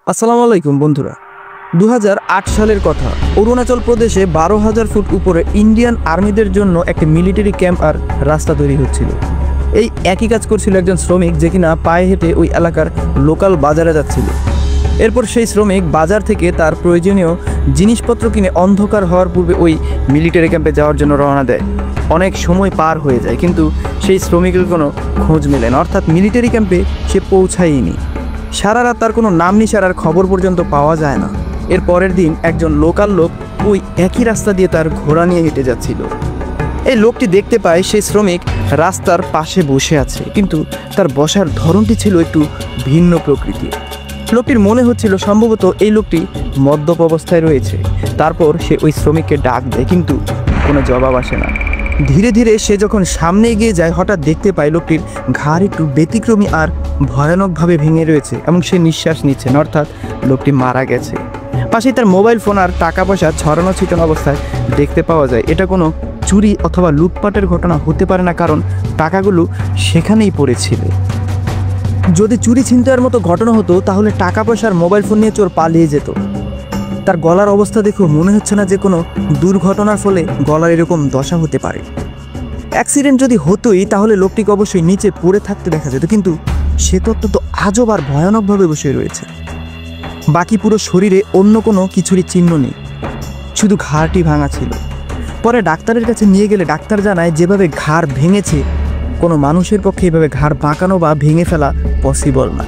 আসসালামু আলাইকুম বন্ধুরা। 2008 সালের কথা। অরুণাচল প্রদেশে 12,000 ফুট উপরে ইন্ডিয়ান আর্মিদের জন্য একটি মিলিটারি ক্যাম্প আর রাস্তা তৈরি হচ্ছিল। এই একই কাজ করছিল একজন শ্রমিক, যে কিনা পায়ে হেঁটে ওই এলাকার লোকাল বাজারে যাচ্ছিল। এরপর সেই শ্রমিক বাজার থেকে তার প্রয়োজনীয় জিনিসপত্র কিনে অন্ধকার হওয়ার পূর্বে ওই মিলিটারি ক্যাম্পে যাওয়ার জন্য রওনা দেয়। অনেক সময় পার হয়ে যায়, কিন্তু সেই শ্রমিকের কোনো খোঁজ মেলে না, অর্থাৎ মিলিটারি ক্যাম্পে সে পৌঁছায়নি। সারা রাত তার কোনো নাম নিশানার খবর পর্যন্ত পাওয়া যায় না। এর পরের দিন একজন লোকাল লোক ওই একই রাস্তা দিয়ে তার ঘোড়া নিয়ে হেঁটে যাচ্ছিল। এই লোকটি দেখতে পায় সেই শ্রমিক রাস্তার পাশে বসে আছে, কিন্তু তার বসার ধরনটি ছিল একটু ভিন্ন প্রকৃতির। লোকটির মনে হচ্ছিল সম্ভবত এই লোকটি মদ্যপ অবস্থায় রয়েছে। তারপর সে ওই শ্রমিককে ডাক দেয়, কিন্তু কোনো জবাব আসে না। ধীরে ধীরে সে যখন সামনে এগিয়ে যায়, হঠাৎ দেখতে পায় লোকটির ঘাড় একটু ব্যতিক্রমী আর ভয়ানকভাবে ভেঙে রয়েছে এবং সে নিঃশ্বাস নিচ্ছে না, অর্থাৎ লোকটি মারা গেছে। পাশেই তার মোবাইল ফোন আর টাকা পয়সা ছড়ানো ছিটানো অবস্থায় দেখতে পাওয়া যায়। এটা কোনো চুরি অথবা লুটপাটের ঘটনা হতে পারে না, কারণ টাকাগুলো সেখানেই পড়েছিল। যদি চুরি ছিনতাইয়ের মতো ঘটনা হতো তাহলে টাকা পয়সার মোবাইল ফোন নিয়ে চোর পালিয়ে যেত। তার গলার অবস্থা দেখেও মনে হচ্ছে না যে কোনো দুর্ঘটনার ফলে গলার এরকম দশা হতে পারে। অ্যাক্সিডেন্ট যদি হতোই তাহলে লোকটিকে অবশ্যই নিচে পড়ে থাকতে দেখা যেত, কিন্তু সে তো অত্যন্ত আজব আর ভয়ানকভাবে বসে রয়েছে। বাকি পুরো শরীরে অন্য কোনো কিছুরই চিহ্ন নেই, শুধু ঘাড়টি ভাঙা ছিল। পরে ডাক্তারের কাছে নিয়ে গেলে ডাক্তার জানায় যেভাবে ঘাড় ভেঙেছে, কোনো মানুষের পক্ষে এভাবে ঘাড় বাঁকানো বা ভেঙে ফেলা পসিবল না,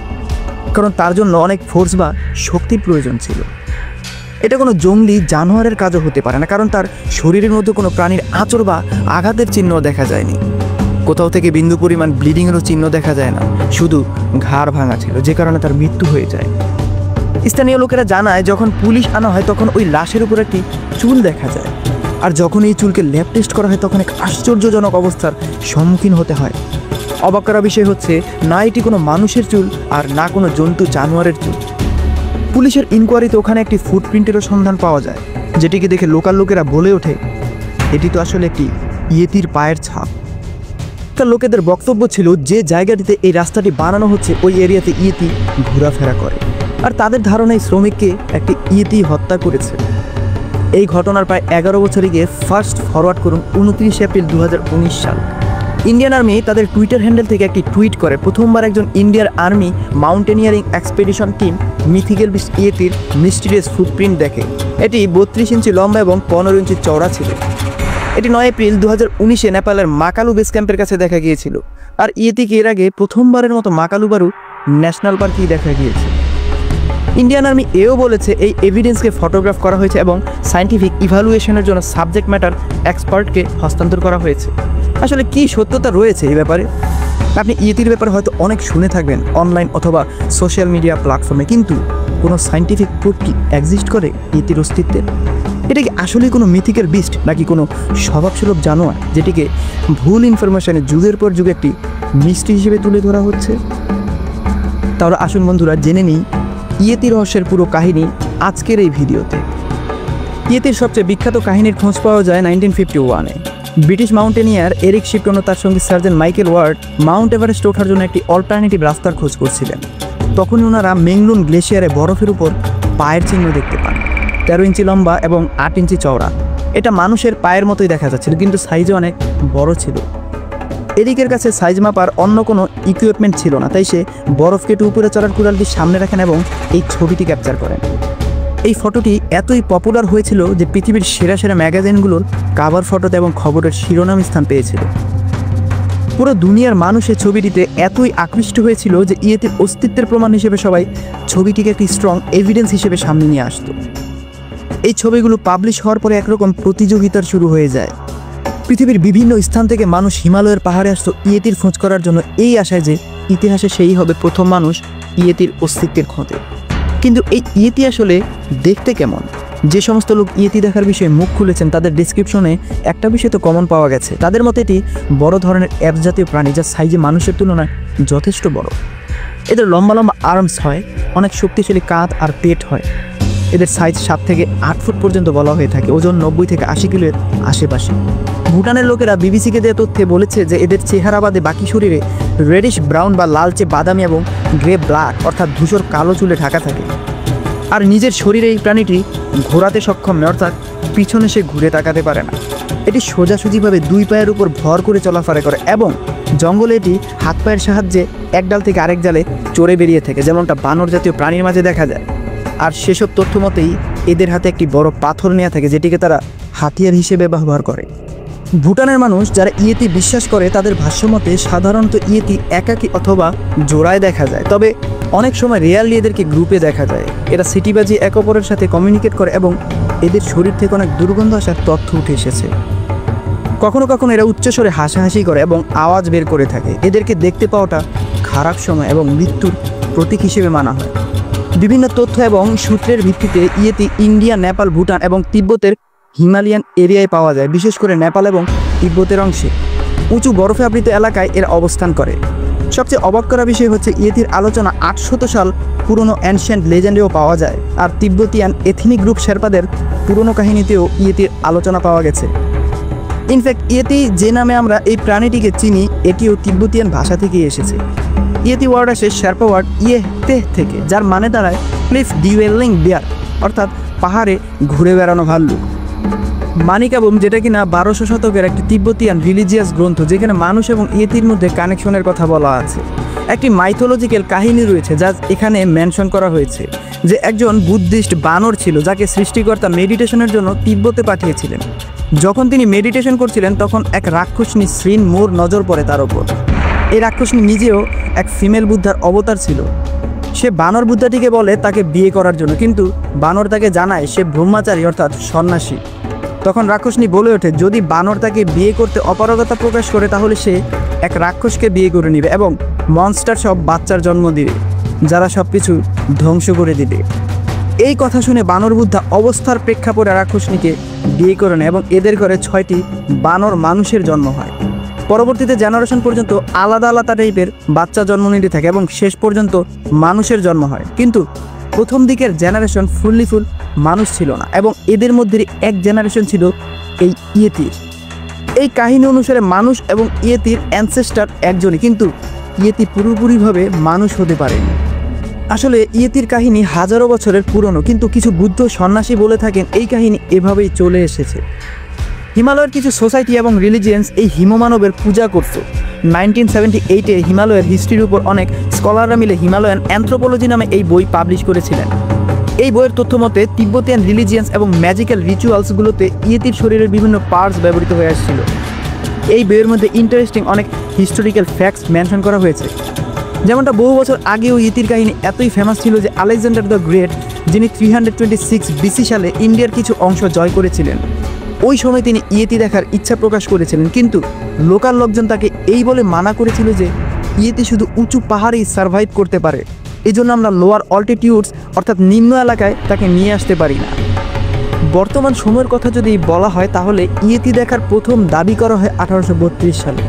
কারণ তার জন্য অনেক ফোর্স বা শক্তির প্রয়োজন ছিল। এটা কোনো জঙ্গলি জানোয়ারের কাজও হতে পারে না, কারণ তার শরীরের মধ্যে কোনো প্রাণীর আঁচড় বা আঘাতের চিহ্ন দেখা যায়নি। কোথাও থেকে বিন্দু পরিমাণ ব্লিডিংয়েরও চিহ্ন দেখা যায় না, শুধু ঘাড় ভাঙা ছিল, যে কারণে তার মৃত্যু হয়ে যায়। স্থানীয় লোকেরা জানায় যখন পুলিশ আনা হয় তখন ওই লাশের উপর একটি চুল দেখা যায়, আর যখন এই চুলকে ল্যাব টেস্ট করা হয় তখন এক আশ্চর্যজনক অবস্থার সম্মুখীন হতে হয়। অবাক করা বিষয় হচ্ছে, না এটি কোনো মানুষের চুল আর না কোনো জন্তু জানোয়ারের চুল। পুলিশের ইনকোয়ারিতে ওখানে একটি ফুটপ্রিন্টেরও সন্ধান পাওয়া যায়, যেটিকে দেখে লোকাল লোকেরা বলে ওঠে এটি তো আসলে একটি ইয়েতির পায়ের ছাপ। তার লোকেদের বক্তব্য ছিল যে জায়গাটিতে এই রাস্তাটি বানানো হচ্ছে ওই এরিয়াতে ইয়েতি ঘোরাফেরা করে, আর তাদের ধারণায় শ্রমিককে একটি ইয়েতি হত্যা করেছে। এই ঘটনার প্রায় 11 বছরে গিয়ে ফার্স্ট ফরওয়ার্ড করুন 29 এপ্রিল 2019 সাল। ইন্ডিয়ান আর্মি তাদের টুইটার হ্যান্ডেল থেকে একটি টুইট করে, প্রথমবার একজন Indian army mountaineering expedition team mythical beast ইয়েতির মিস্টিরিয়াস ফুটপ্রিন্ট দেখে। এটি 32 ইঞ্চি লম্বা এবং 15 ইঞ্চি চওড়া ছিল। এটি 9 এপ্রিল 2019-এ নেপালের মাকালু বেস ক্যাম্পের কাছে দেখা গিয়েছিল। আর ইয়েতিকে এর আগে প্রথমবারের মতো মাকালুবারু ন্যাশনাল পার্কেই দেখা গিয়েছে। ইন্ডিয়ান আর্মি এও বলেছে এই এভিডেন্সকে ফটোগ্রাফ করা হয়েছে এবং সায়েন্টিফিক ইভ্যালুয়েশনের জন্য সাবজেক্ট ম্যাটার এক্সপার্টকে হস্তান্তর করা হয়েছে। আসলে কি সত্যতা রয়েছে এই ব্যাপারে? আপনি ইয়েতির ব্যাপারে হয়তো অনেক শুনে থাকবেন অনলাইন অথবা সোশ্যাল মিডিয়া প্ল্যাটফর্মে, কিন্তু কোনো সায়েন্টিফিক প্রুফ কি এক্সিস্ট করে ইয়েতির অস্তিত্বের? এটা কি আসলেই কোনো মিথিক্যাল বিস্ট, নাকি কোনো স্বভাবসুলভ জানোয়ার যেটিকে ভুল ইনফরমেশনে যুগের পর যুগ একটি মিস্ট্রি হিসেবে তুলে ধরা হচ্ছে? তাহলে আসুন বন্ধুরা জেনে নিই ইয়েতি রহস্যের পুরো কাহিনী আজকের এই ভিডিওতে। ইয়েতির সবচেয়ে বিখ্যাত কাহিনীর খোঁজ পাওয়া যায় 1951-এ। ব্রিটিশ মাউন্টেনিয়ার এরিক শিপটন ও তার সঙ্গে sergeant Michael Ward Mount Everest ওঠার জন্য একটি অল্টারনেটিভ রাস্তার খোঁজ করছিলেন। তখনই ওনারা মেংলুন গ্লেশিয়ারে বরফের উপর পায়ের চিহ্ন দেখতে পান, 13 ইঞ্চি লম্বা এবং 8 ইঞ্চি চওড়া। এটা মানুষের পায়ের মতোই দেখা যাচ্ছিল, কিন্তু সাইজে অনেক বড় ছিল। এরিকের কাছে সাইজ মাপার অন্য কোনো ইকুইপমেন্ট ছিল না, তাই সে বরফ কেটে উপরে চড়ার কুড়ালটি সামনে রাখেন এবং এই ছবিটি ক্যাপচার করেন। এই ফটোটি এতই পপুলার হয়েছিল যে পৃথিবীর সেরা সেরা ম্যাগাজিনগুলোর কাভার ফটোতে এবং খবরের শিরোনাম স্থান পেয়েছিল। পুরো দুনিয়ার মানুষ এই ছবিটিতে এতই আকৃষ্ট হয়েছিল যে ইয়েতির অস্তিত্বের প্রমাণ হিসেবে সবাই ছবিটিকে একটি স্ট্রং এভিডেন্স হিসেবে সামনে নিয়ে আসতো। এই ছবিগুলো পাবলিশ হওয়ার পরে একরকম প্রতিযোগিতার শুরু হয়ে যায়। পৃথিবীর বিভিন্ন স্থান থেকে মানুষ হিমালয়ের পাহাড়ে আসতো ইয়েতির খোঁজ করার জন্য, এই আশায় যে ইতিহাসে সেই হবে প্রথম মানুষ ইয়েতির অস্তিত্বের খোঁজে। কিন্তু এই ইয়েতি আসলে দেখতে কেমন? যে সমস্ত লোক ইয়েতি দেখার বিষয়ে মুখ খুলেছেন তাদের ডিসক্রিপশনে একটা বিষয় তো কমন পাওয়া গেছে। তাদের মতে এটি বড় ধরনের অ্যাপ জাতীয় প্রাণী, যা সাইজে মানুষের তুলনায় যথেষ্ট বড়। এদের লম্বা লম্বা আর্মস হয়, অনেক শক্তিশালী কাঁধ আর পেট হয়। এদের সাইজ 7 থেকে 8 ফুট পর্যন্ত বলা হয়ে থাকে, ওজন 90 থেকে 80 কিলোর আশেপাশে। ভুটানের লোকেরা বিবিসিকে দেওয়া তথ্যে বলেছে যে এদের চেহারা বাদে বাকি শরীরে রেডিশ ব্রাউন বা লালচে বাদামি এবং গ্রে ব্ল্যাক অর্থাৎ ধূসর কালো চুলে ঢাকা থাকে। আর নিজের শরীরে এই প্রাণীটি ঘোরাতে সক্ষম নয়, অর্থাৎ পিছনে সে ঘুরে তাকাতে পারে না। এটি সোজাসুজিভাবে দুই পায়ের উপর ভর করে চলাফেরা করে এবং জঙ্গলে এটি হাত পায়ের সাহায্যে এক ডাল থেকে আরেক ডালে চড়ে বেরিয়ে থাকে, যেমনটা বানর জাতীয় প্রাণীর মাঝে দেখা যায়। আর সেসব তথ্য মতেই এদের হাতে একটি বড় পাথর নেওয়া থাকে, যেটিকে তারা হাতিয়ার হিসেবে ব্যবহার করে। ভুটানের মানুষ যারা ইয়েতি বিশ্বাস করে তাদের ভাষ্যমতে সাধারণত ইয়েতি একাকী অথবা জোড়ায় দেখা যায়, তবে অনেক সময় রিয়ালি এদেরকে গ্রুপে দেখা যায়। এরা সিটিবাজি এক অপরের সাথে কমিউনিকেট করে এবং এদের শরীর থেকে অনেক দুর্গন্ধ আসার তথ্য উঠে এসেছে। কখনো কখনো এরা উচ্চস্বরে হাসাহাসি করে এবং আওয়াজ বের করে থাকে। এদেরকে দেখতে পাওয়াটা খারাপ সময় এবং মৃত্যুর প্রতীক হিসেবে মানা হয়। বিভিন্ন তথ্য এবং সূত্রের ভিত্তিতে ইয়েতি ইন্ডিয়া, নেপাল, ভুটান এবং তিব্বতের হিমালয়ান এরিয়ায় পাওয়া যায়, বিশেষ করে নেপাল এবং তিব্বতের অংশে উঁচু বরফে আবৃত এলাকায় এর অবস্থান করে। সবচেয়ে অবাক করা বিষয় হচ্ছে ইয়েতির আলোচনা 800 সাল পুরনো অ্যানশিয়েন্ট লেজেন্ডেও পাওয়া যায়, আর তিব্বতিয়ান এথনিক গ্রুপ শেরপাদের পুরনো কাহিনীতেও ইয়েতির আলোচনা পাওয়া গেছে। ইনফ্যাক্ট ইয়েতি যে নামে আমরা এই প্রাণীটিকে চিনি এটিও তিব্বতিয়ান ভাষা থেকেই এসেছে। ইয়েতি ওয়ার্ড আসে শেরপা ওয়ার্ড ইয়েতেহ থেকে, যার মানে দাঁড়ায় ক্লিফ ডিওয়েলিং বিয়ার, অর্থাৎ পাহাড়ে ঘুরে বেড়ানো ভাল্লুক। মানিকাবুম, যেটা কিনা 1200 শতকের একটি তিব্বতিয়ান রিলিজিয়াস গ্রন্থ, যেখানে মানুষ এবং ইয়েতির মধ্যে কানেকশনের কথা বলা আছে। একটি মাইথোলজিক্যাল কাহিনী রয়েছে যা এখানে মেনশন করা হয়েছে, যে একজন বুদ্ধিস্ট বানর ছিল যাকে সৃষ্টিকর্তা মেডিটেশনের জন্য তিব্বতে পাঠিয়েছিলেন। যখন তিনি মেডিটেশন করছিলেন তখন এক রাক্ষসনী শ্রীন মোর নজর পড়ে তার ওপর। এই রাক্ষসনী নিজেও এক ফিমেল বুদ্ধার অবতার ছিল। সে বানর বুদ্ধাটিকে বলে তাকে বিয়ে করার জন্য, কিন্তু বানর তাকে জানায় সে ব্রহ্মচারী অর্থাৎ সন্ন্যাসী। তখন রাক্ষসনী বলে ওঠে যদি বানর তাকে বিয়ে করতে অপারগতা প্রকাশ করে তাহলে সে এক রাক্ষসকে বিয়ে করে নেবে এবং মনস্টার সব বাচ্চার জন্ম দিবে, যারা সব কিছু ধ্বংস করে দিবে। এই কথা শুনে বানর বুদ্ধা অবস্থার প্রেক্ষাপটে রাক্ষসনীকে বিয়ে করে নেয় এবং এদের ঘরে 6টি বানর মানুষের জন্ম হয়। পরবর্তীতে জেনারেশন পর্যন্ত আলাদা আলাদা টাইপের বাচ্চা জন্ম নিতে থাকে এবং শেষ পর্যন্ত মানুষের জন্ম হয়। কিন্তু প্রথম দিকের জেনারেশন ফুল মানুষ ছিল না এবং এদের মধ্যে এক জেনারেশন ছিল এই ইয়েতির। এই কাহিনী অনুসারে মানুষ এবং ইয়েতির অ্যানসেস্টার একজনই, কিন্তু ইয়েতি পুরোপুরিভাবে মানুষ হতে পারেনি। আসলে ইয়েতির কাহিনী হাজারো বছরের পুরনো, কিন্তু কিছু বুদ্ধ সন্ন্যাসী বলে থাকেন এই কাহিনী এভাবেই চলে এসেছে। হিমালয়ের কিছু সোসাইটি এবং রিলিজিয়ান্স এই হিমমানবের পূজা করত। 1978-এ হিমালয়ের হিস্ট্রির উপর অনেক স্কলাররা মিলে হিমালয়ান অ্যানথ্রোপোলজি নামে এই বই পাবলিশ করেছিলেন। এই বইয়ের তথ্য মতে তিব্বতিয়ান রিলিজিয়ান্স এবং ম্যাজিক্যাল রিচুয়ালসগুলোতে ইয়েতির শরীরের বিভিন্ন পার্টস ব্যবহৃত হয়ে আসছিল। এই বইয়ের মধ্যে ইন্টারেস্টিং অনেক হিস্টোরিক্যাল ফ্যাক্টস মেনশন করা হয়েছে। যেমনটা বহু বছর আগেও ইয়েতির কাহিনী এতই ফেমাস ছিল যে আলেকজান্ডার দ্য গ্রেট, যিনি 326 BC সালে ইন্ডিয়ার কিছু অংশ জয় করেছিলেন, ওই সময় তিনি ইয়েতি দেখার ইচ্ছা প্রকাশ করেছিলেন, কিন্তু লোকাল লোকজন তাকে এই বলে মানা করেছিল যে ইয়েতি শুধু উঁচু পাহাড়েই সার্ভাইভ করতে পারে, এই জন্য আমরা লোয়ার অল্টিটিউডস অর্থাৎ নিম্ন এলাকায় তাকে নিয়ে আসতে পারি না। বর্তমান সময়ের কথা যদি বলা হয় তাহলে ইয়েতি দেখার প্রথম দাবি করা হয় 1832 সালে।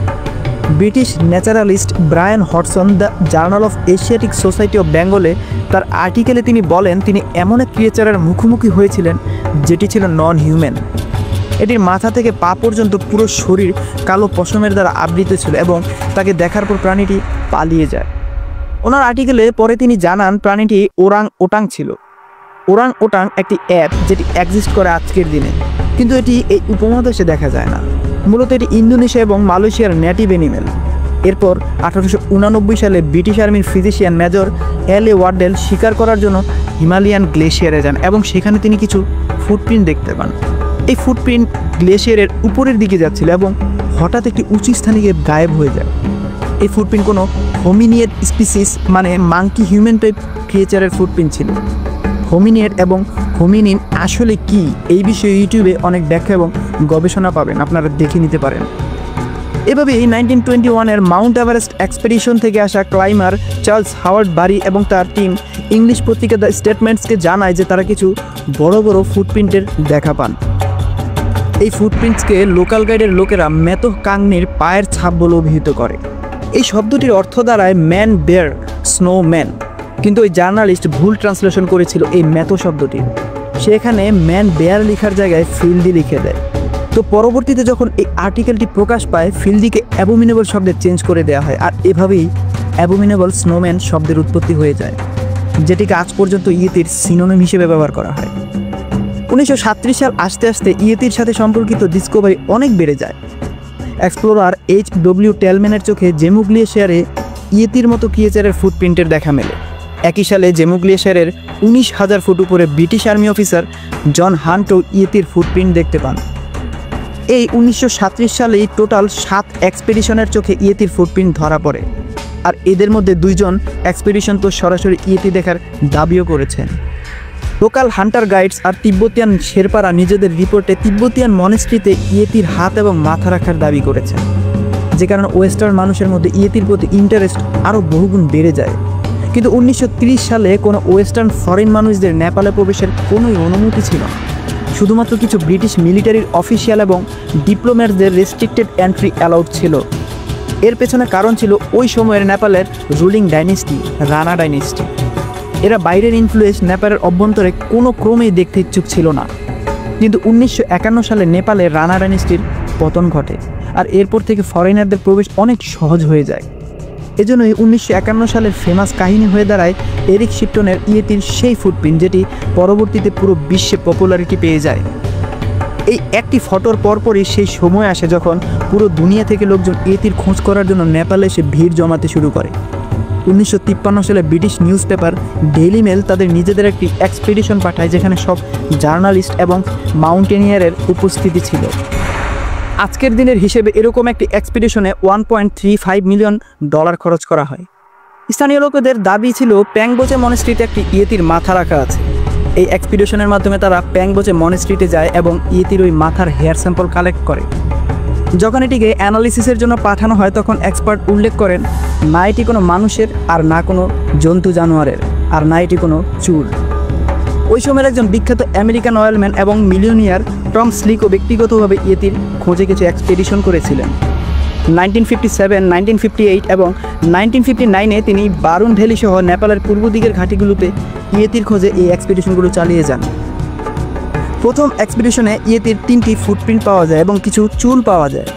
British naturalist Brian Hodson the journal of Asiatic society of বেঙ্গলে তার আর্টিকেলে তিনি বলেন তিনি এমন এক ক্রিয়েচারের মুখোমুখি হয়েছিলেন যেটি ছিল নন হিউম্যান। এটির মাথা থেকে পা পর্যন্ত পুরো শরীর কালো পশমের দ্বারা আবৃত ছিল এবং তাকে দেখার পর প্রাণীটি পালিয়ে যায়। ওনার আর্টিকেলে পরে তিনি জানান প্রাণীটি ওরাং ওটাং ছিল। ওরাং ওটাং একটি অ্যাপ যেটি এক্সিস্ট করে আজকের দিনে, কিন্তু এটি এই উপমহাদেশে দেখা যায় না। মূলত এটি ইন্দোনেশিয়া এবং মালয়েশিয়ার নেটিভ অ্যানিমেল। এরপর 1889 সালে ব্রিটিশ আর্মির ফিজিশিয়ান মেজর এল.এ. ওয়ার্ডেল শিকার করার জন্য হিমালয়ান গ্লেশিয়ারে যান এবং সেখানে তিনি কিছু ফুটপ্রিন্ট দেখতে পান। এই ফুটপ্রিন্ট গ্লেশিয়ারের উপরের দিকে যাচ্ছিল এবং হঠাৎ একটি উঁচু স্থানে গিয়ে গায়েব হয়ে যায়। এই ফুটপ্রিন্ট কোনো হোমিনিয়েড স্পিসিস মানে মাঙ্কি হিউম্যান টাইপ ক্রিয়েচারের ফুটপ্রিন্ট ছিল। হোমিনিয়েড এবং হোমিনিন আসলে কি এই বিষয়ে ইউটিউবে অনেক ব্যাখ্যা এবং গবেষণা পাবেন, আপনারা দেখে নিতে পারেন। এভাবেই 1921-এর মাউন্ট এভারেস্ট এক্সপেডিশন থেকে আসা ক্লাইমার চার্লস হাওয়ার্ড বারি এবং তার টিম ইংলিশ পত্রিকা দ্য স্টেটমেন্টসকে জানায় যে তারা কিছু বড় বড় ফুটপ্রিন্টের দেখা পান। এই ফুটপ্রিন্টসকে লোকাল গাইডের লোকেরা মেতহ কাংনির পায়ের ছাপ বলে অভিহিত করে। এই শব্দটির অর্থ দাঁড়ায় ম্যান বেয়ার স্নোম্যান, কিন্তু ওই জার্নালিস্ট ভুল ট্রান্সলেশন করেছিল এই মেতো শব্দটি। সে এখানে ম্যান বেয়ার লেখার জায়গায় ফিল্দি লিখে দেয়। তো পরবর্তীতে যখন এই আর্টিকেলটি প্রকাশ পায় ফিল্দিকে অ্যাবোমিনেবল শব্দে চেঞ্জ করে দেওয়া হয়, আর এভাবেই অ্যাবোমিনেবল স্নোম্যান শব্দের উৎপত্তি হয়ে যায়। যেটিকে আজ পর্যন্ত ইয়েতির সিনোনিম হিসেবে ব্যবহার করা হয়। 1937 সাল আসতে আসতে ইয়েতির সাথে সম্পর্কিত ডিসকভারি অনেক বেড়ে যায়। Explorer H.W. টেলম্যানের চোখে জেমু গ্লেশিয়ারে ইয়েতির মতো ক্রিয়েচারের ফুটপ্রিন্টের দেখা মেলে। একই সালে জেমু গ্লেশিয়ারের 19,000 ফুট উপরে ব্রিটিশ আর্মি অফিসার জন হান্টও ইয়েতির ফুটপ্রিন্ট দেখতে পান। এই 1937 সালেই টোটাল 7 এক্সপেডিশনের চোখে ইয়েতির ফুটপ্রিন্ট ধরা পড়ে, আর এদের মধ্যে 2 জন এক্সপেডিশন তো সরাসরি ইয়েতি দেখার দাবিও করেছেন। লোকাল হান্টার গাইডস আর তিব্বতিয়ান শেরপারা নিজেদের রিপোর্টে তিব্বতিয়ান মনেস্ট্রিতে ইয়েতির হাত এবং মাথা রাখার দাবি করেছেন, যে কারণে ওয়েস্টার্ন মানুষের মধ্যে ইয়েতির প্রতি ইন্টারেস্ট আরও বহুগুণ বেড়ে যায়। কিন্তু 1930 সালে কোনো ওয়েস্টার্ন ফরেন মানুষদের নেপালে প্রবেশের কোনোই অনুমতি ছিল না। শুধুমাত্র কিছু ব্রিটিশ মিলিটারির অফিসিয়াল এবং ডিপ্লোম্যাটসদের রেস্ট্রিক্টেড এন্ট্রি অ্যালাউড ছিল। এর পেছনে কারণ ছিল ওই সময়ের নেপালের রুলিং ডাইনেস্টি রানা ডাইনেস্টি। এরা বাইরের ইনফ্লুয়েন্স নেপালের অভ্যন্তরে কোনো ক্রমেই দেখতে ইচ্ছুক ছিল না। কিন্তু 1951 সালে নেপালে রানা ডাইনেস্টির পতন ঘটে, আর এরপর থেকে ফরেনারদের প্রবেশ অনেক সহজ হয়ে যায়। এজন্যই 1951 সালের ফেমাস কাহিনী হয়ে দাঁড়ায় এরিক শিপটনের ইয়েতির সেই ফুটপ্রিন্ট, যেটি পরবর্তীতে পুরো বিশ্বে পপুলারিটি পেয়ে যায়। এই একটি ফটোর পরপরই সেই সময় আসে যখন পুরো দুনিয়া থেকে লোকজন ইয়েতির খোঁজ করার জন্য নেপালে এসে ভিড় জমাতে শুরু করে। 1953 সালে British newspaper Daily Mail তাদের নিজেদের একটি এক্সপেডিশন পাঠায়, যেখানে সব জার্নালিস্ট এবং মাউন্টেনিয়ারের উপস্থিতি ছিল। আজকের দিনের হিসেবে এরকম একটি এক্সপেডিশনে $1.35 মিলিয়ন খরচ করা হয়। স্থানীয় লোকেদের দাবি ছিল প্যাংবোচে মনেস্ট্রিতে একটি ইয়েতির মাথা রাখা আছে। এই এক্সপেডিশনের মাধ্যমে তারা প্যাংবোচে মনেস্ট্রিতে যায় এবং ইয়েতির ওই মাথার হেয়ার স্যাম্পল কালেক্ট করে। যখন এটিকে অ্যানালিসিসের জন্য পাঠানো হয়, তখন এক্সপার্ট উল্লেখ করেন না এটি কোনো মানুষের, আর না কোনো জন্তু জানোয়ারের, আর না এটি কোনো চুল। ওই সময়ের একজন বিখ্যাত আমেরিকান অয়েলম্যান এবং মিলিয়নিয়ার টম স্লিকও ব্যক্তিগতভাবে ইয়েতির খোঁজে কিছু এক্সপেডিশন করেছিলেন। 1957, 1958 এবং 1959-এ তিনি বারুন ভ্যালি সহ নেপালের পূর্ব দিকের ঘাটিগুলোতে ইয়েতির খোঁজে এই এক্সপেডিশনগুলো চালিয়ে যান। প্রথম এক্সপেডিশনে ইয়েতির 3টি ফুটপ্রিন্ট পাওয়া যায় এবং কিছু চুল পাওয়া যায়।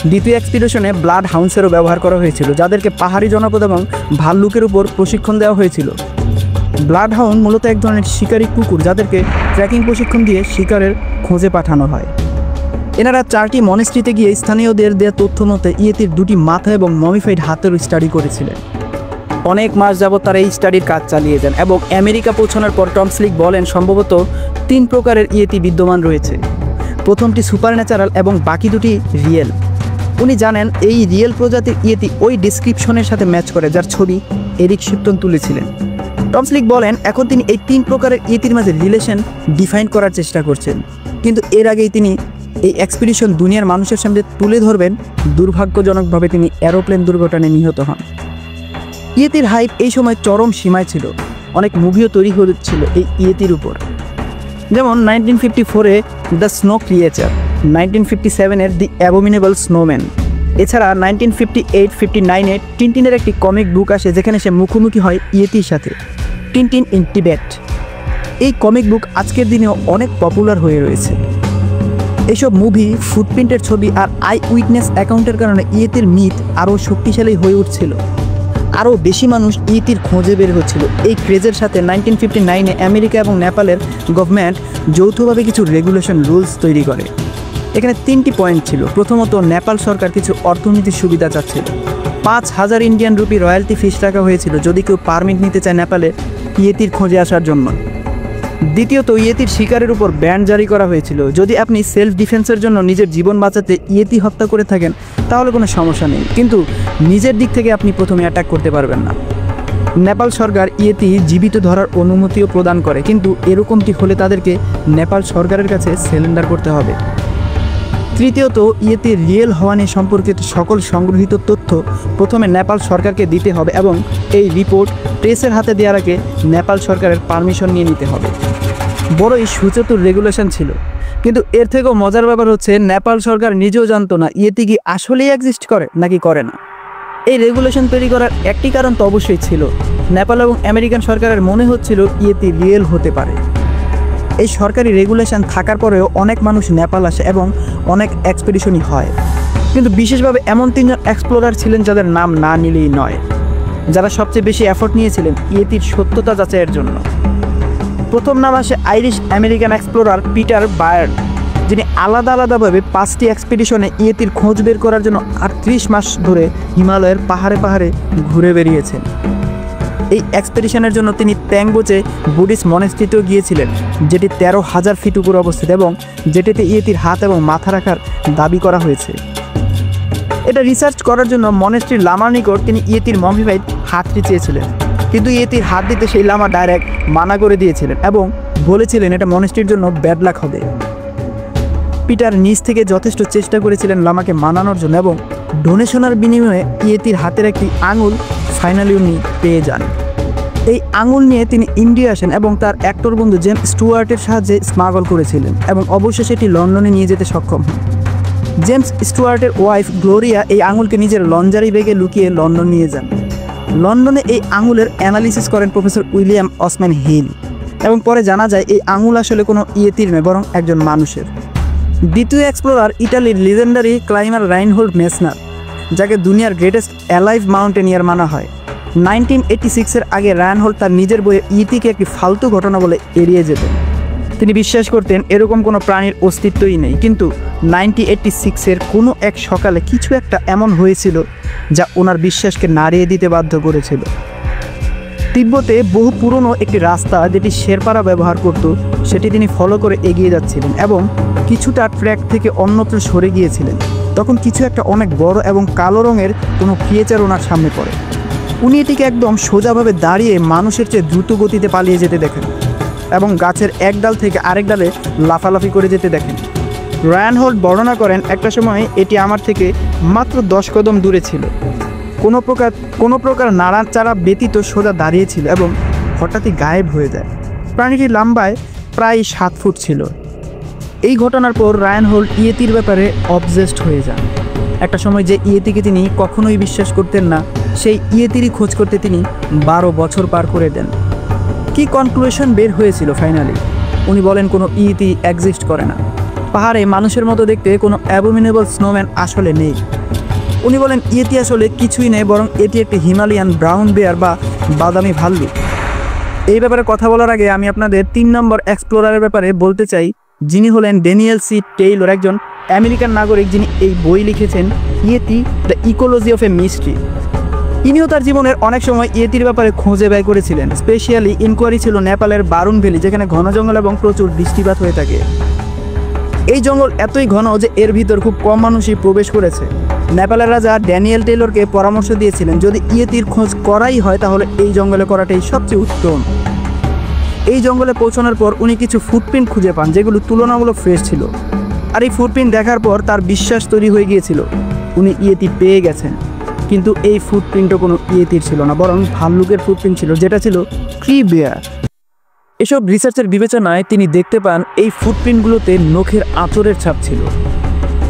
দ্বিতীয় এক্সপেডিশনে ব্লাড হাউন্ডসেরও ব্যবহার করা হয়েছিল, যাদেরকে পাহাড়ি জনপদ এবং ভাল্লুকের উপর প্রশিক্ষণ দেওয়া হয়েছিল। ব্লাড হাউন্ড মূলত এক ধরনের শিকারী কুকুর, যাদেরকে ট্র্যাকিং প্রশিক্ষণ দিয়ে শিকারের খোঁজে পাঠানো হয়। এনারা 4টি মনেস্ট্রিতে গিয়ে স্থানীয়দের দেওয়া তথ্য মতে ইয়েতির 2টি মাথা এবং মমিফাইড হাতের স্টাডি করেছিলেন। অনেক মাস যাবত তারা এই স্টাডির কাজ চালিয়ে যান এবং আমেরিকা পৌঁছানোর পর টম স্লিক বলেন সম্ভবত 3 প্রকারের ইয়েতি বিদ্যমান রয়েছে। প্রথমটি সুপার ন্যাচারাল এবং বাকি 2টি রিয়েল। উনি জানেন এই রিয়েল প্রজাতির ইয়েতি ওই ডিসক্রিপশনের সাথে ম্যাচ করে যার ছবি এরিক শিপটন তুলেছিলেন। টম স্লিক বলেন এখন তিনি এই 3 প্রকারের ইয়েতির মাঝে রিলেশন ডিফাইন করার চেষ্টা করছেন, কিন্তু এর আগেই তিনি এই এক্সপেডিশন দুনিয়ার মানুষের সামনে তুলে ধরবেন। দুর্ভাগ্যজনকভাবে তিনি এরোপ্লেন দুর্ঘটনায় নিহত হন। ইয়েতির হাইপ এই সময় চরম সীমায় ছিল। অনেক মুভিও তৈরি হচ্ছিল এই ইয়েতির উপর, যেমন 1954-এ দ্য স্নো ক্রিয়েচার, 1957-এর দি অ্যাবোমিনেবল স্নোম্যান। এছাড়া 1958-59-এ টিনটিনের একটি কমিক বুক আসে, যেখানে সে মুখোমুখি হয় ইয়েতির সাথে, টিনটিন ইন টিবেট। এই কমিক বুক আজকের দিনেও অনেক পপুলার হয়ে রয়েছে। এইসব মুভি, ফুটপ্রিন্টের ছবি আর আই উইটনেস অ্যাকাউন্টের কারণে ইয়েতির মিথ আরও শক্তিশালী হয়ে উঠছিল। আরও বেশি মানুষ ইয়েতির খোঁজে বের হচ্ছিল। এই ক্রেজের সাথে 1959-এ আমেরিকা এবং নেপালের গভর্নমেন্ট যৌথভাবে কিছু রেগুলেশন রুলস তৈরি করে। এখানে 3টি পয়েন্ট ছিল। প্রথমত, নেপাল সরকার কিছু অর্থনৈতিক সুবিধা চাচ্ছিল। 5,000 ইন্ডিয়ান রুপি রয়্যালটি ফিস রাখা হয়েছিল যদি কেউ পারমিট নিতে চায় নেপালে ইয়েতির খোঁজে আসার জন্য। দ্বিতীয়ত, ইয়েতির শিকারের উপর ব্যান জারি করা হয়েছিল। যদি আপনি সেলফ ডিফেন্সের জন্য নিজের জীবন বাঁচাতে ইয়েতি হত্যা করে থাকেন তাহলে কোনো সমস্যা নেই, কিন্তু নিজের দিক থেকে আপনি প্রথমে অ্যাটাক করতে পারবেন না। নেপাল সরকার ইয়েতি জীবিত ধরার অনুমতিও প্রদান করে, কিন্তু এরকমটি হলে তাদেরকে নেপাল সরকারের কাছে সারেন্ডার করতে হবে। তৃতীয়ত, ইয়েতির রিয়েল হওয়া নিয়ে সম্পর্কিত সকল সংগৃহীত তথ্য প্রথমে নেপাল সরকারকে দিতে হবে এবং এই রিপোর্ট প্রেসের হাতে দেওয়ার আগে নেপাল সরকারের পারমিশন নিয়ে নিতে হবে। বড়ই সুচতুর রেগুলেশন ছিল, কিন্তু এর থেকেও মজার ব্যাপার হচ্ছে নেপাল সরকার নিজেও জানতো না ইয়েতি কি আসলেই এক্সিস্ট করে নাকি করে না। এই রেগুলেশন তৈরি করার একটি কারণ তো অবশ্যই ছিল, নেপাল এবং আমেরিকান সরকারের মনে হচ্ছিল ইয়েতি রিয়েল হতে পারে। এই সরকারি রেগুলেশন থাকার পরেও অনেক মানুষ নেপাল আসে এবং অনেক এক্সপেডিশনই হয়, কিন্তু বিশেষভাবে এমন 3জন এক্সপ্লোরার ছিলেন যাদের নাম না নিলেই নয়। যারা সবচেয়ে বেশি এফোর্ট নিয়েছিলেন ইয়েতির সত্যতা যাচাইয়ের জন্য। প্রথম নাম আসে Irish American explorer Peter Bayern, যিনি আলাদাভাবে 5টি এক্সপিডিশনে ইয়েতির খোঁজ বের করার জন্য 38 মাস ধরে হিমালয়ের পাহাড়ে ঘুরে বেরিয়েছেন। এই এক্সপিডিশনের জন্য তিনি ট্যাংবোচে বুদ্ধিস্ট মনেস্ট্রিতেও গিয়েছিলেন, যেটি 13,000 ফিট উপরে অবস্থিত এবং যেটিতে ইয়েতির হাত এবং মাথা রাখার দাবি করা হয়েছে। এটা রিসার্চ করার জন্য মনেস্ট্রির লামার নিকট তিনি ইয়েতির মমিফাইড হাতটি চেয়েছিলেন, কিন্তু ইয়েতির হাত দিতে সেই লামা ডাইরেক্ট মানা করে দিয়েছিলেন এবং বলেছিলেন এটা মনেস্ট্রির জন্য ব্যাড লাক হবে। পিটার নিজ থেকে যথেষ্ট চেষ্টা করেছিলেন লামাকে মানানোর জন্য এবং ডোনেশনের বিনিময়ে ইয়েতির হাতের একটি আঙুল ফাইনালি উনি পেয়ে যান। এই আঙুল নিয়ে তিনি ইন্ডিয়া আসেন এবং তার অ্যাক্টর বন্ধু জেমস স্টুয়ার্টের সাহায্যে স্মাগল করেছিলেন এবং অবশেষে এটি লন্ডনে নিয়ে যেতে সক্ষম হন। জেমস স্টুয়ার্টের ওয়াইফ গ্লোরিয়া এই আঙুলকে নিজের লঞ্জারি ব্যাগে লুকিয়ে লন্ডন নিয়ে যান। লন্ডনে এই আঙুলের অ্যানালিসিস করেন প্রফেসর উইলিয়াম অসম্যান হিল এবং পরে জানা যায় এই আঙুল আসলে কোনো ইয়েতির নয়, বরং একজন মানুষের। দ্বিতীয় এক্সপ্লোরার ইটালির লিজেন্ডারি ক্লাইমার রাইনহোল্ড মেসনার, যাকে দুনিয়ার গ্রেটেস্ট অ্যালাইভ মাউন্টেনিয়ার মানা হয়। 1986-এর আগে রাইনহোল্ড তার নিজের বইয়ে ইতিকে একটি ফালতু ঘটনা বলে এড়িয়ে যেতেন। তিনি বিশ্বাস করতেন এরকম কোনো প্রাণীর অস্তিত্বই নেই, কিন্তু 1986-এর কোনো এক সকালে কিছু একটা এমন হয়েছিল যা ওনার বিশ্বাসকে নাড়িয়ে দিতে বাধ্য করেছিল। তিব্বতে বহু পুরনো একটি রাস্তা যেটি শেরপারা ব্যবহার করত, সেটি তিনি ফলো করে এগিয়ে যাচ্ছিলেন এবং কিছুটা ট্র্যাক থেকে অন্যত্র সরে গিয়েছিলেন। তখন কিছু একটা অনেক বড় এবং কালো রঙের কোনো ক্রিয়েচার ওনার সামনে পড়ে। উনি এটিকে একদম সোজাভাবে দাঁড়িয়ে মানুষের চেয়ে দ্রুত গতিতে পালিয়ে যেতে দেখেন এবং গাছের এক ডাল থেকে আরেক ডালে লাফালাফি করে যেতে দেখেন। রাইনহোল্ড বর্ণনা করেন, একটা সময় এটি আমার থেকে মাত্র 10 কদম দূরে ছিল, কোনো প্রকার নাড়াচাড়া ব্যতীত সোজা দাঁড়িয়েছিল এবং হঠাৎই গায়েব হয়ে যায়। প্রাণীটি লম্বায় প্রায় 7 ফুট ছিল। এই ঘটনার পর রাইনহোল্ড ইয়েতির ব্যাপারে অবজেসড হয়ে যান। একটা সময় যে ইয়েতিকে তিনি কখনোই বিশ্বাস করতেন না, সেই ইয়েতিরই খোঁজ করতে তিনি 12 বছর পার করে দেন। কি কনক্লুশন বের হয়েছিল ফাইনালি? উনি বলেন কোনো ইয়েতি এক্সিস্ট করে না। পাহাড়ে মানুষের মতো দেখতে কোনো অ্যাবোমিনেবল স্নোম্যান আসলে নেই। উনি বলেন ইয়েতি আসলে কিছুই নেই, বরং এটি একটি হিমালয়ান ব্রাউন বেয়ার বা বাদামি ভাল্লুক। এই ব্যাপারে কথা বলার আগে আমি আপনাদের 3 নম্বর এক্সপ্লোরারের ব্যাপারে বলতে চাই, যিনি হলেন ড্যানিয়েল সি টেইলর, একজন আমেরিকান নাগরিক যিনি এই বই লিখেছেন yeti the ecology of a mystery. ইনিও তার জীবনের অনেক সময় ইয়েতির ব্যাপারে খোঁজে ব্যয় করেছিলেন। স্পেশালি ইনকোয়ারি ছিল নেপালের বারুন ভ্যালি, যেখানে ঘন জঙ্গল এবং প্রচুর বৃষ্টিপাত হয়ে থাকে। এই জঙ্গল এতই ঘন যে এর ভিতর খুব কম মানুষই প্রবেশ করেছে। নেপালের রাজা ড্যানিয়েল টেইলরকে পরামর্শ দিয়েছিলেন যদি ইয়েতির খোঁজ করাই হয় তাহলে এই জঙ্গলে করাটাই সবচেয়ে উত্তম। এই জঙ্গলে পৌঁছানোর পর উনি কিছু ফুটপ্রিন্ট খুঁজে পান যেগুলো তুলনামূলক ফ্রেশ ছিল। আর এই ফুটপ্রিন্ট দেখার পর তার বিশ্বাস তৈরি হয়ে গিয়েছিল উনি ইয়েতি পেয়ে গেছেন। কিন্তু এই ফুটপ্রিন্টও কোনো ইয়েতির ছিল না, বরং ভাল্লুকের ফুটপ্রিন্ট ছিল, যেটা ছিল ট্রি বেয়ার। এসব রিসার্চের বিবেচনায় তিনি দেখতে পান এই ফুটপ্রিন্টগুলোতে নখের আঁচড়ের ছাপ ছিল।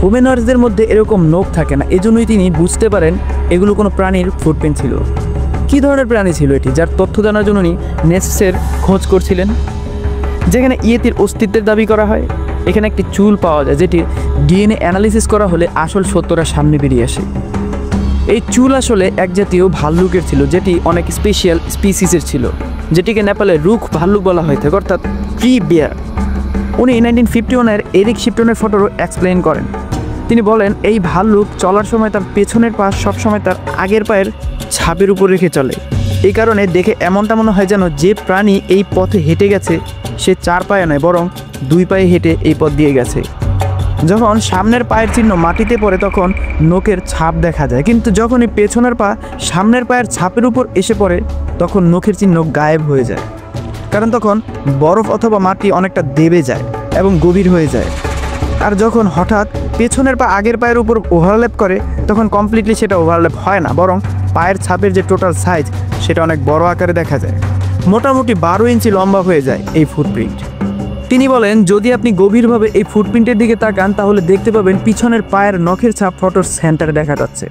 হোমেনার্সদের মধ্যে এরকম নখ থাকে না, এজন্যই তিনি বুঝতে পারেন এগুলো কোনো প্রাণীর ফুটপ্রিন্ট ছিল। কী ধরনের প্রাণী ছিল এটি, যার তথ্য জানার জন্য উনি নেসেসের খোঁজ করছিলেন? যেখানে ইয়েতির অস্তিত্বের দাবি করা হয়, এখানে একটি চুল পাওয়া যায় যেটির ডিএনএ অ্যানালিসিস করা হলে আসল সত্যটা সামনে বেরিয়ে আসে। এই চুল আসলে এক জাতীয় ভাল্লুকের ছিল, যেটি অনেক স্পেশাল স্পিসিসের ছিল, যেটিকে নেপালে রুখ ভাল্লুক বলা হয়ে থাকে, অর্থাৎ ট্রি বেয়ার। উনি 1951-এর এরিক শিপটনের ফটোরও এক্সপ্লেন করেন। তিনি বলেন এই ভাল্লুক চলার সময় তার পেছনের পা সবসময় তার আগের পায়ের ছাপের উপর রেখে চলে। এই কারণে দেখে এমনটা মনে হয় যেন যে প্রাণী এই পথে হেঁটে গেছে সে 4 পায়ে নয়, বরং 2 পায়ে হেঁটে এই পথ দিয়ে গেছে। যখন সামনের পায়ের চিহ্ন মাটিতে পড়ে তখন নখের ছাপ দেখা যায়, কিন্তু যখনই পেছনের পা সামনের পায়ের ছাপের উপর এসে পড়ে তখন নখের চিহ্ন গায়েব হয়ে যায়, কারণ তখন বরফ অথবা মাটি অনেকটা দেবে যায় এবং গভীর হয়ে যায়। আর যখন হঠাৎ পেছনের পা আগের পায়ের উপর ওভারল্যাপ করে তখন কমপ্লিটলি সেটা ওভারল্যাপ হয় না, বরং পায়ের ছাপের যে টোটাল সাইজ সেটা অনেক বড় আকারে দেখা যায়। মোটামুটি 12 ইঞ্চি লম্বা হয়ে যায় এই ফুটপ্রিন্ট। তিনি বলেন যদি আপনি গভীরভাবে এই ফুটপ্রিন্টের দিকে তাকান তাহলে দেখতে পাবেন পিছনের পায়ের নখের ছাপ ফটোর সেন্টারে দেখা যাচ্ছে।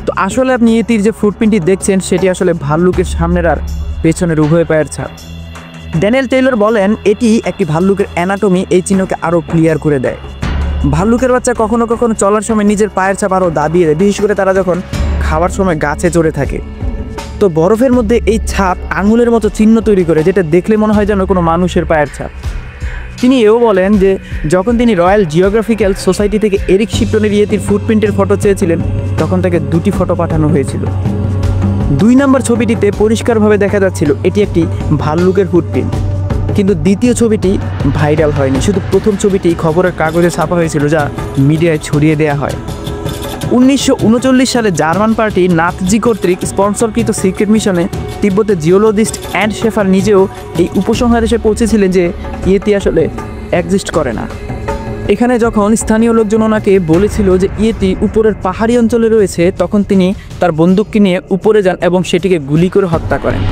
তো আসলে আপনি ইয়েতির যে ফুটপ্রিন্টটি দেখছেন সেটি আসলে ভাল্লুকের সামনের আর পেছনের উভয় পায়ের ছাপ। ড্যানিয়েল টেইলর বলেন এটি একটি ভাল্লুকের অ্যানাটমি এই চিহ্নকে আরও ক্লিয়ার করে দেয়। ভাল্লুকের বাচ্চা কখনো কখনো চলার সময় নিজের পায়ের ছাপ আরও দাবিয়ে দেয়, বিশেষ করে তারা যখন খাওয়ার সময় গাছে চড়ে থাকে। তো তো বরফের মধ্যে এই ছাপ আঙুলের মতো চিহ্ন তৈরি করে, যেটা দেখলে মনে হয় যেন কোনো মানুষের পায়ের ছাপ। তিনি এও বলেন যে যখন তিনি রয়্যাল জিওগ্রাফিক্যাল সোসাইটি থেকে এরিক শিপটনের ইয়েতির ফুটপ্রিন্টের ফটো চেয়েছিলেন, তখন তাকে 2টি ফটো পাঠানো হয়েছিল। 2 নম্বর ছবিটিতে পরিষ্কারভাবে দেখা যাচ্ছিল এটি একটি ভাল্লুকের ফুটপ্রিন্ট, কিন্তু দ্বিতীয় ছবিটি ভাইরাল হয়নি। শুধু প্রথম ছবিটি খবরের কাগজে ছাপা হয়েছিল, যা মিডিয়ায় ছড়িয়ে দেওয়া হয়। 1939 সালে জার্মান পার্টি নাৎজি কর্তৃক স্পন্সরকৃত সিক্রেট মিশনে তিব্বতের জিওলজিস্ট অ্যান্ড শেফার নিজেও এই উপসংহারে এসে পৌঁছেছিলেন যে ইয়েতি আসলে এক্সিস্ট করে না। এখানে যখন স্থানীয় লোকজন ওনাকে বলেছিল যে ইয়েতি উপরের পাহাড়ি অঞ্চলে রয়েছে, তখন তিনি তার বন্দুককে নিয়ে উপরে যান এবং সেটিকে গুলি করে হত্যা করেন।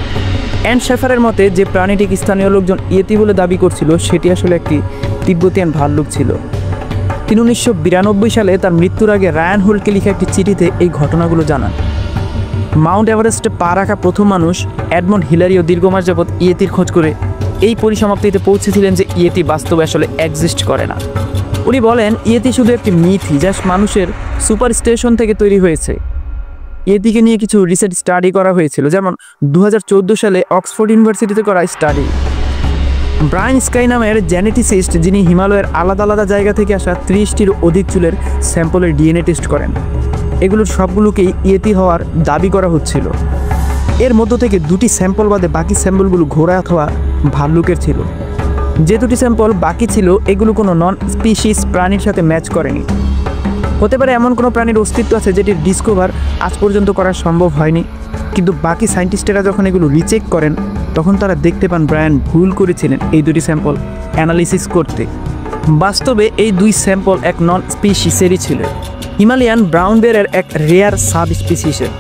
অ্যান্ড শেফারের মতে যে প্রাণীটিকে স্থানীয় লোকজন ইয়েতি বলে দাবি করছিল, সেটি আসলে একটি তিব্বতিয়ান ভাল্লুক ছিল। তিনি 1992 সালে তার মৃত্যুর আগে রায়ান হোল্টকে লিখা একটি চিঠিতে এই ঘটনাগুলো জানান। মাউন্ট এভারেস্টে পা রাখা প্রথম মানুষ এডমন্ড হিলারিও দীর্ঘ মাস যাবৎ ইয়েতির খোঁজ করে এই পরিসমাপ্তিতে পৌঁছেছিলেন যে ইয়েতি বাস্তবে আসলে এক্সিস্ট করে না। উনি বলেন ইয়েতি শুধু একটি মিথই, যা মানুষের সুপার স্টেশন থেকে তৈরি হয়েছে। ইয়েতিকে নিয়ে কিছু রিসার্চ স্টাডি করা হয়েছিল, যেমন 2014 সালে অক্সফোর্ড ইউনিভার্সিটিতে করা স্টাডি। ব্রায়ান স্কাই নামের জেনেটিসিস্ট, যিনি হিমালয়ের আলাদা আলাদা জায়গা থেকে আসা 30টির অধিক চুলের স্যাম্পলের ডিএনএ টেস্ট করেন। এগুলোর সবগুলোকেই ইয়েতি হওয়ার দাবি করা হচ্ছিল। এর মধ্য থেকে 2টি স্যাম্পল বাদে বাকি স্যাম্পলগুলো ঘোড়া অথবা ভাল্লুকের ছিল। যে 2টি স্যাম্পল বাকি ছিল, এগুলো কোনো নন স্পিসিস প্রাণীর সাথে ম্যাচ করেনি। হতে পারে এমন কোনো প্রাণীর অস্তিত্ব আছে যেটির ডিসকভার আজ পর্যন্ত করা সম্ভব হয়নি, কিন্তু বাকি সায়েন্টিস্টেরা যখন এগুলো রিচেক করেন, তখন তারা দেখতে পান ব্রায়ান ভুল করেছিলেন এই 2টি স্যাম্পল অ্যানালিসিস করতে। বাস্তবে এই 2 স্যাম্পল এক নন স্পিসিসেরই ছিল, হিমালয়ান ব্রাউন বেয়ারের এক রেয়ার সাব স্পিসিসের।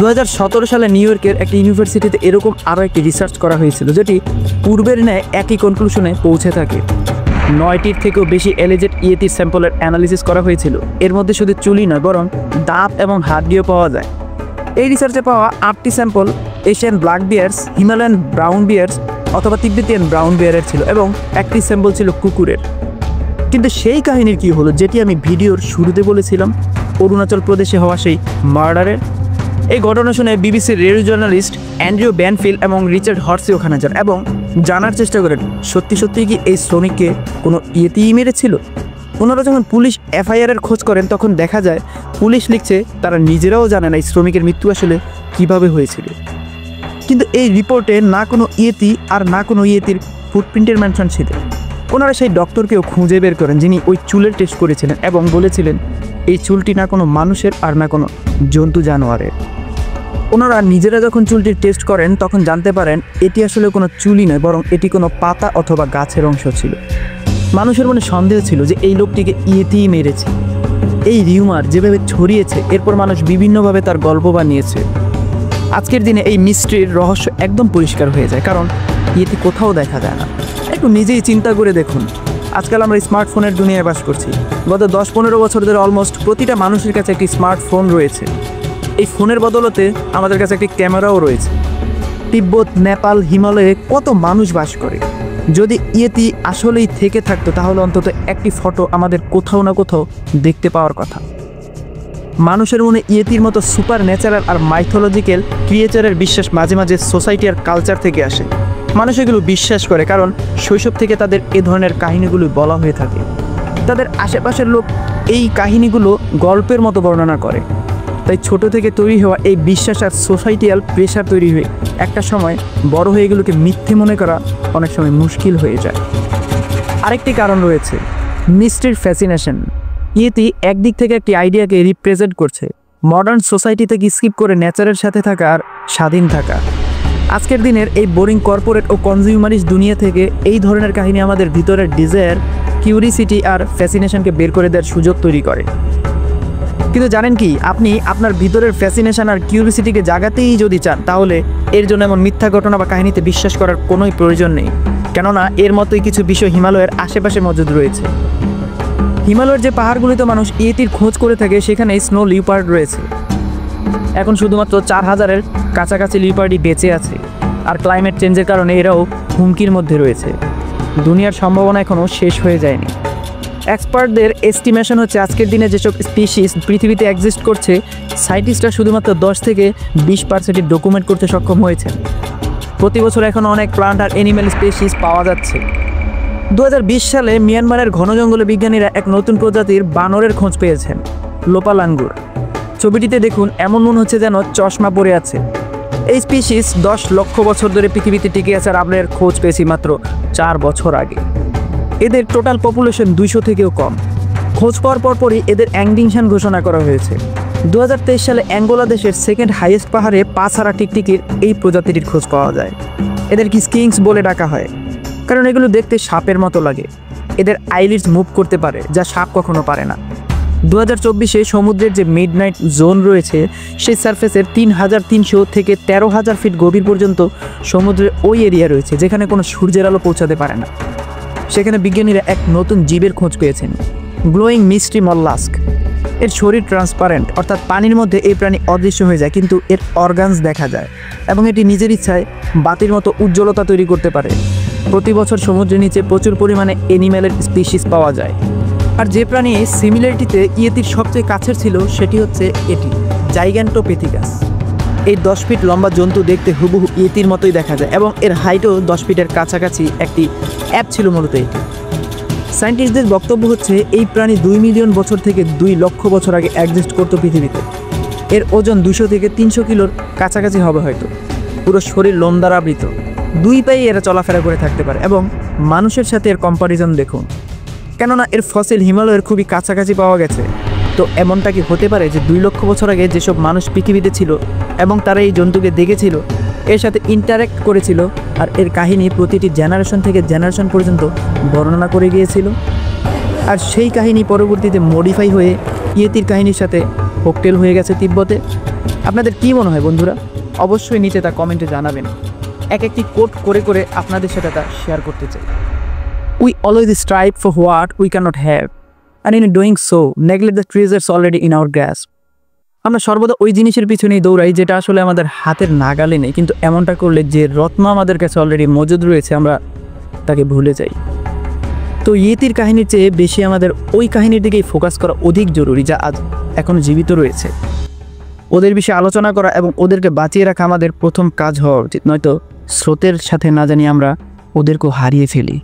2017 সালে নিউ ইয়র্কের একটি ইউনিভার্সিটিতে এরকম আরও একটি রিসার্চ করা হয়েছিল, যেটি পূর্বের ন্যায় একই কনক্লুশনে পৌঁছে থাকে। 9টির থেকেও বেশি এলিজেড ইয়েতির স্যাম্পলের অ্যানালিসিস করা হয়েছিল। এর মধ্যে শুধু চুলই নয়, বরং দাঁত এবং হাড্ডিও পাওয়া যায়। এই রিসার্চে পাওয়া 8টি স্যাম্পল এশিয়ান ব্ল্যাক বিয়ার্স, হিমালয়ান ব্রাউন বিয়ার্স অথবা তিব্বতিয়ান ব্রাউন বিয়ারের ছিল, এবং একটি স্যাম্পল ছিল কুকুরের। কিন্তু সেই কাহিনীর কি হলো, যেটি আমি ভিডিওর শুরুতে বলেছিলাম, অরুণাচল প্রদেশে হওয়া সেই মার্ডারের? এই ঘটনা শুনে বিবিসির রেডিও জার্নালিস্ট অ্যান্ড্রিউ ব্যানফিল্ড এবং রিচার্ড হর্সি ওখানে যান এবং জানার চেষ্টা করেন সত্যি সত্যি কি এই শ্রমিককে কোনো ইয়েতিই মেরেছিল। ওনারা যখন পুলিশ এফআইআর এর খোঁজ করেন, তখন দেখা যায় পুলিশ লিখছে তারা নিজেরাও জানে না এই শ্রমিকের মৃত্যু আসলে কিভাবে হয়েছিল। কিন্তু এই রিপোর্টে না কোনো ইয়েতি আর না কোনো ইয়েতির ফুটপ্রিন্টের মেনশন ছিল। ওনারা সেই ডক্টরকেও খুঁজে বের করেন, যিনি ওই চুলের টেস্ট করেছিলেন এবং বলেছিলেন এই চুলটি না কোনো মানুষের আর না কোনো জন্তু জানোয়ারের। ওনারা নিজেরা যখন চুলটির টেস্ট করেন, তখন জানতে পারেন এটি আসলে কোনো চুলই নয়, বরং এটি কোনো পাতা অথবা গাছের অংশ ছিল। মানুষের মনে সন্দেহ ছিল যে এই লোকটিকে ইয়েতিই মেরেছে। এই রিউমার যেভাবে ছড়িয়েছে, এরপর মানুষ বিভিন্নভাবে তার গল্প বানিয়েছে। আজকের দিনে এই মিস্ট্রির রহস্য একদম পরিষ্কার হয়ে যায়, কারণ ইয়েতি কোথাও দেখা যায় না। একটু নিজেই চিন্তা করে দেখুন, আজকাল আমরা স্মার্টফোনের দুনিয়ায় বাস করছি। গত 10-15 বছর ধরে অলমোস্ট প্রতিটা মানুষের কাছে একটি স্মার্টফোন রয়েছে। এই ফোনের বদলতে আমাদের কাছে একটি ক্যামেরাও রয়েছে। তিব্বত, নেপাল, হিমালয়ে কত মানুষ বাস করে। যদি ইয়েতি আসলেই থেকে থাকতো, তাহলে অন্তত একটি ফটো আমাদের কোথাও না কোথাও দেখতে পাওয়ার কথা। মানুষের মনে ইয়েতির মতো সুপার ন্যাচারাল আর মাইথোলজিক্যাল ক্রিয়েচারের বিশ্বাস মাঝে মাঝে সোসাইটি আর কালচার থেকে আসে। মানুষ এগুলো বিশ্বাস করে কারণ শৈশব থেকে তাদের এ ধরনের কাহিনীগুলো বলা হয়ে থাকে। তাদের আশেপাশের লোক এই কাহিনীগুলো গল্পের মতো বর্ণনা করে। তাই ছোট থেকে তৈরি হওয়া এই বিশ্বাস আর সোসাইটিয়াল প্রেশার তৈরি হয়ে একটা সময় বড় হয়ে এগুলোকে মিথ্যে মনে করা অনেক সময় মুশকিল হয়ে যায়। আরেকটি কারণ রয়েছে, মিস্ট্রির ফ্যাসিনেশন। ইয়েতি একদিক থেকে একটি আইডিয়াকে রিপ্রেজেন্ট করছে, মডার্ন সোসাইটি থেকে স্কিপ করে নেচারের সাথে থাকা আর স্বাধীন থাকা। আজকের দিনের এই বোরিং কর্পোরেট ও কনজিউমারিস্ট দুনিয়া থেকে এই ধরনের কাহিনী আমাদের ভিতরের ডিজায়ার, কিউরিসিটি আর ফ্যাসিনেশনকে বের করে দেওয়ার সুযোগ তৈরি করে। কিন্তু জানেন কি, আপনি আপনার ভিতরের ফ্যাসিনেশন আর কিউরিসিটিকে জাগাতেই যদি চান, তাহলে এর জন্য এমন মিথ্যা ঘটনা বা কাহিনীতে বিশ্বাস করার কোনোই প্রয়োজন নেই। কেননা এর মতোই কিছু বিষয় হিমালয়ের আশেপাশে মজুদ রয়েছে। হিমালয়ের যে পাহাড়গুলিতে মানুষ ইয়েতির খোঁজ করে থাকে, সেখানে স্নো লিওপার্ড রয়েছে। এখন শুধুমাত্র 4000-এর কাছাকাছি লিওপার্ডই বেঁচে আছে, আর ক্লাইমেট চেঞ্জের কারণে এরাও হুমকির মধ্যে রয়েছে। দুনিয়ার সম্ভাবনা এখনও শেষ হয়ে যায়নি। এক্সপার্টদের এস্টিমেশন হচ্ছে আজকের দিনে যেসব স্পিসিস পৃথিবীতে এক্সিস্ট করছে, সায়েন্টিস্টরা শুধুমাত্র 10 থেকে 20% ডকুমেন্ট করতে সক্ষম হয়েছেন। প্রতি বছর এখন অনেক প্লান্ট আর অ্যানিম্যাল স্পিসিস পাওয়া যাচ্ছে। 2020 সালে মিয়ানমারের ঘন জঙ্গলে বিজ্ঞানীরা এক নতুন প্রজাতির বানরের খোঁজ পেয়েছেন, লোপা লাঙ্গুর। ছবিটিতে দেখুন, এমন মনে হচ্ছে যেন চশমা পরে আছে। এই স্পিসিস 10 লক্ষ বছর ধরে পৃথিবীতে টিকে আছে আর আমরা এর খোঁজ পেয়েছি মাত্র 4 বছর আগে। এদের টোটাল পপুলেশন 200 থেকেও কম। খোঁজ পাওয়ার পরপরই এদের এক্সটিংশন ঘোষণা করা হয়েছে। 2023 সালে অ্যাঙ্গোলা দেশের সেকেন্ড হাইয়েস্ট পাহাড়ে পাছাড়া টিকটিকির এই প্রজাতিটির খোঁজ পাওয়া যায়। এদেরকে স্কিংস বলে ডাকা হয়, কারণ এগুলো দেখতে সাপের মতো লাগে। এদের আইলিডস মুভ করতে পারে, যা সাপ কখনো পারে না। 2024-এ সমুদ্রের যে মিডনাইট জোন রয়েছে, সেই সারফেসের 3300 থেকে 13,000 ফিট গভীর পর্যন্ত সমুদ্রের ওই এরিয়া রয়েছে যেখানে কোনো সূর্যের আলো পৌঁছাতে পারে না। সেখানে বিজ্ঞানীরা এক নতুন জীবের খোঁজ পেয়েছেন, গ্লোয়িং মিস্ট্রি মল্লাস্ক। এর শরীর ট্রান্সপারেন্ট, অর্থাৎ পানির মধ্যে এই প্রাণী অদৃশ্য হয়ে যায়, কিন্তু এর অর্গানস দেখা যায় এবং এটি নিজের ইচ্ছায় বাতির মতো উজ্জ্বলতা তৈরি করতে পারে। প্রতি বছর সমুদ্রের নিচে প্রচুর পরিমাণে অ্যানিম্যালের স্পিসিস পাওয়া যায়। আর যে প্রাণী সিমিলারিটিতে ইয়েতির সবচেয়ে কাছের ছিল সেটি হচ্ছে এটি, জাইগ্যান্টোপেথিকাস। এই 10 ফিট লম্বা জন্তু দেখতে হুবহু ইয়েতির মতোই দেখা যায় এবং এর হাইটও 10 ফিটের কাছাকাছি একটি অ্যাপ ছিল মূলত এটি। সায়েন্টিস্টদের বক্তব্য হচ্ছে এই প্রাণী 2 মিলিয়ন বছর থেকে 2 লক্ষ বছর আগে এক্সিস্ট করতো পৃথিবীতে। এর ওজন 200 থেকে 300 কিলোর কাছাকাছি হবে হয়তো। পুরো শরীর লোম দ্বারা আবৃত, 2 পায়ে এরা চলাফেরা করে থাকতে পারে এবং মানুষের সাথে এর কম্পারিজন দেখুন, কেননা এর ফসিল হিমালয়ের খুবই কাছাকাছি পাওয়া গেছে। তো এমনটা কি হতে পারে যে 2 লক্ষ বছর আগে যেসব মানুষ পৃথিবীতে ছিল এবং তারা এই জন্তুকে দেখেছিল, এর সাথে ইন্টারেক্ট করেছিল আর এর কাহিনী প্রতিটি জেনারেশন থেকে জেনারেশন পর্যন্ত বর্ণনা করে গিয়েছিল, আর সেই কাহিনী পরবর্তীতে মডিফাই হয়ে ইয়েতির কাহিনীর সাথে কোকটেল হয়ে গেছে তিব্বতে? আপনাদের কি মনে হয় বন্ধুরা? অবশ্যই নিচে তা কমেন্টে জানাবেন। এক একটি কোট করে করে আপনাদের সাথে তা শেয়ার করতে চাই। We always strive for what we cannot have, and in doing so, neglect the treasures already in our grasp. আমরা সর্বদা ওই জিনিসের পিছনেই দৌড়াই যেটা আসলে আমাদের হাতের নাগালে নেই, কিন্তু এমনটা করলে যে রত্ন আমাদের কাছে অলরেডি মজুদ রয়েছে আমরা তাকে ভুলে যাই। তো ইয়েতির কাহিনীর চেয়ে বেশি আমাদের ওই কাহিনীর দিকেই ফোকাস করা অধিক জরুরি যা আজ এখনও জীবিত রয়েছে। ওদের বিষয়ে আলোচনা করা এবং ওদেরকে বাঁচিয়ে রাখা আমাদের প্রথম কাজ হওয়া উচিত, নয়তো স্রোতের সাথে না জানি আমরা ওদেরকেও হারিয়ে ফেলি।